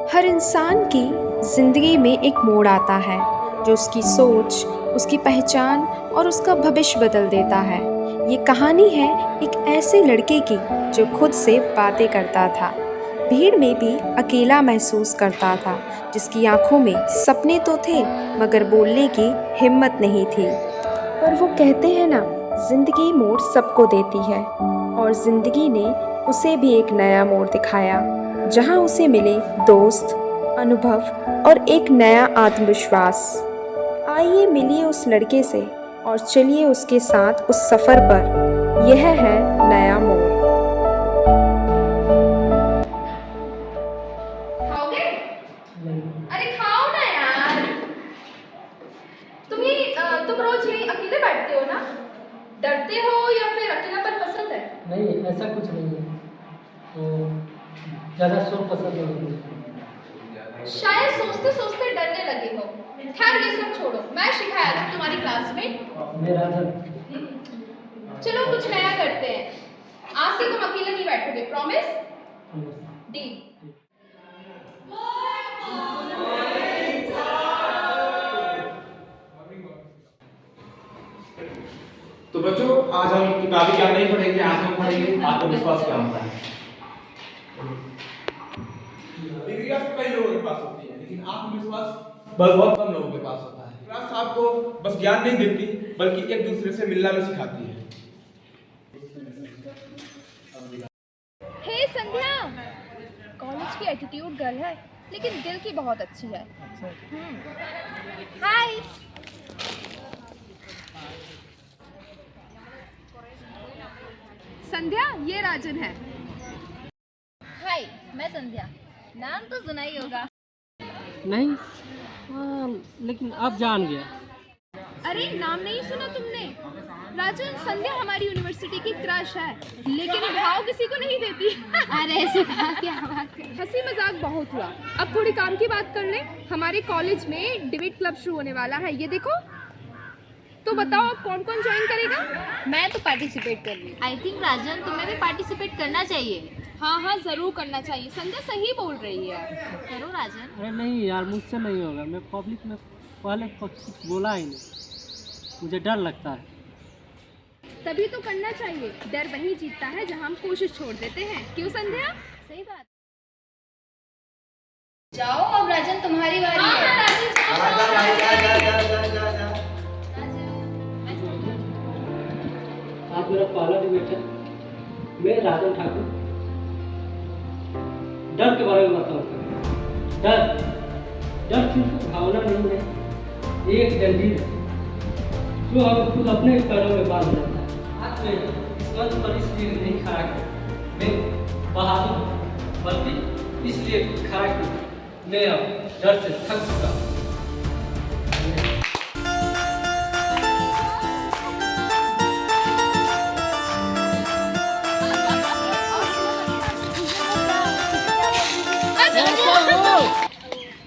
हर इंसान की ज़िंदगी में एक मोड़ आता है जो उसकी सोच, उसकी पहचान और उसका भविष्य बदल देता है। ये कहानी है एक ऐसे लड़के की जो खुद से बातें करता था, भीड़ में भी अकेला महसूस करता था, जिसकी आंखों में सपने तो थे मगर बोलने की हिम्मत नहीं थी। पर वो कहते हैं ना, जिंदगी मोड़ सबको देती है, और जिंदगी ने उसे भी एक नया मोड़ दिखाया, जहां उसे मिले दोस्त, अनुभव और एक नया आत्मविश्वास। आइए मिलिए उस लड़के से और चलिए उसके साथ उस सफर पर। यह है नया मोड़। खाओगे? अरे खाओ ना यार। तुम रोज यहीं अकेले बैठते हो ना? डरते हो या फिर अकेलापन पसंद है? नहीं, ऐसा कुछ नहीं है। तो ज़्यादा शोर पसंद नहीं है। शायद सोचते सोचते डरने लगे हो। खैर ये सब छोड़ो, मैं शिकायत हूँ तुम्हारी क्लासमेट। मैं राजन। चलो कुछ नया करते हैं। आज से तुम अकेले नहीं बैठोगे, प्रॉमिस? डी। तो बच्चों, आज हम किताबी ज्ञान नहीं पढ़ेंगे, आज हम पढ़ेंगे आत्मविश्वास क्या होता है। डिग्रियां तो कई लोगों के पास होती है, लेकिन आत्मविश्वास बस बहुत कम लोगों के पास होता है। क्लास आपको बस ज्ञान नहीं देती, बल्कि एक दूसरे से मिलना भी सिखाती है। हे संध्या, कॉलेज की एटीट्यूड गर्ल है, लेकिन दिल की बहुत अच्छी है। हाय। संध्या, ये राजन है। हाय, मैं संध्या। नाम तो सुना ही होगा। नहीं, लेकिन अब जान गया। अरे नाम नहीं सुना तुमने? राजन, संध्या हमारी यूनिवर्सिटी की क्रश है, लेकिन भाव किसी को नहीं देती। अरे ऐसे क्या बात कर। हंसी मजाक बहुत हुआ, अब थोड़ी काम की बात कर ले। हमारे कॉलेज में डिबेट क्लब शुरू होने वाला है, ये देखो। तो बताओ अब कौन कौन ज्वाइन करेगा? मैं तो पार्टिसिपेट कर रही। आई थिंक राजन, तुम्हें भी पार्टिसिपेट करना चाहिए। हाँ हाँ, जरूर करना चाहिए। संध्या सही बोल रही है। करो राजन। अरे नहीं यार, मुझसे नहीं होगा। मैं पब्लिक में पहले कुछ बोला ही नहीं, मुझे डर लगता है। तभी तो करना चाहिए। डर वहीं जीतता है जहाँ हम कोशिश छोड़ देते हैं। क्यों संध्या? सही बात। जाओ अब राजन, तुम्हारी बारी हाँ, है। राजन, आज मेरा पहला डिबेट है। मैं राजन ठाकुर डर के बारे में बताऊंगा। डर सिर्फ भावना नहीं है, एक जंजीर है जो हमें खुद अपने पैरों में बांध लेता है। आज मैं इस मंच पर इसलिए नहीं खड़ा किया मैं बहादुर हूं, बल्कि इसलिए खड़ा किया मैं अब डर से थक चुका हूं।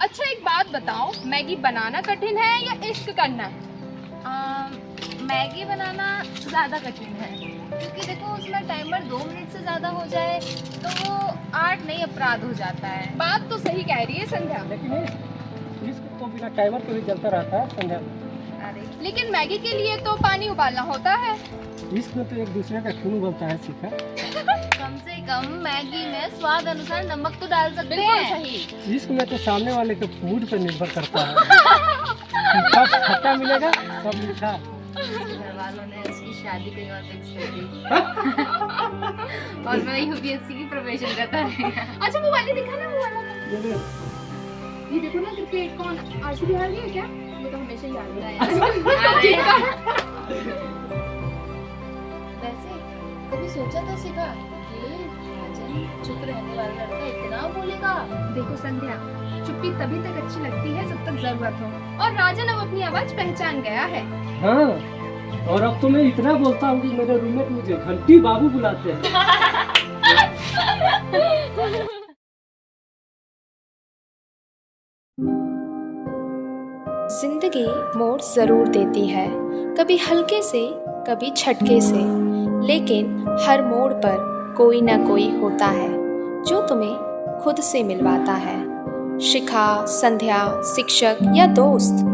अच्छा एक बात बताओ, मैगी बनाना कठिन है या इश्क करना? मैगी बनाना ज़्यादा कठिन है, क्योंकि देखो उसमें टाइमर 2 मिनट से ज़्यादा हो जाए तो वो आर्ट नहीं अपराध हो जाता है। बात तो सही कह रही है संध्या। लेकिन इश्क तो बिना टाइमर के भी चलता रहता है संध्या। अरे लेकिन मैगी के लिए तो पानी उबालना होता है। इश्क में तो एक दूसरे का खून उबलता है, सीखा। कम से कम मैगी में स्वाद अनुसार नमक तो डाल सकते बिल्कुल हैं। सही। इश्क में तो सामने वाले के मूड पर निर्भर करता है कि कब खट्टा मिलेगा कब मीठा। घर वालों ने उसकी शादी कहीं और फिक्स कर दी और मैं यूपीएससी की प्रिपरेशन करता रहेगा। अच्छा वो वाली दिखा ना, वो वाला। ये देखो ना, क्रिकेट कौन आरसीबी हार गई है क्या? ये तो हमेशा ही हारता है। वैसे कभी सोचा था सिखा कि राजन चुप रहने वाला लड़का इतना बोलेगा? देखो संध्या, चुप्पी तभी तक अच्छी लगती है जब तक जरूरत हो, और राजन अब अपनी आवाज पहचान गया है। हाँ, और अब तो मैं इतना बोलता हूँ कि मेरे रूममेट मुझे घंटी बाबू बुलाते हैं। जिंदगी मोड़ जरूर देती है, कभी हल्के से कभी झटके से, लेकिन हर मोड़ पर कोई ना कोई होता है जो तुम्हें खुद से मिलवाता है। शिखा, संध्या, शिक्षक या दोस्त,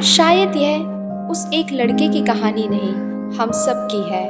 शायद यह उस एक लड़के की कहानी नहीं, हम सब की है।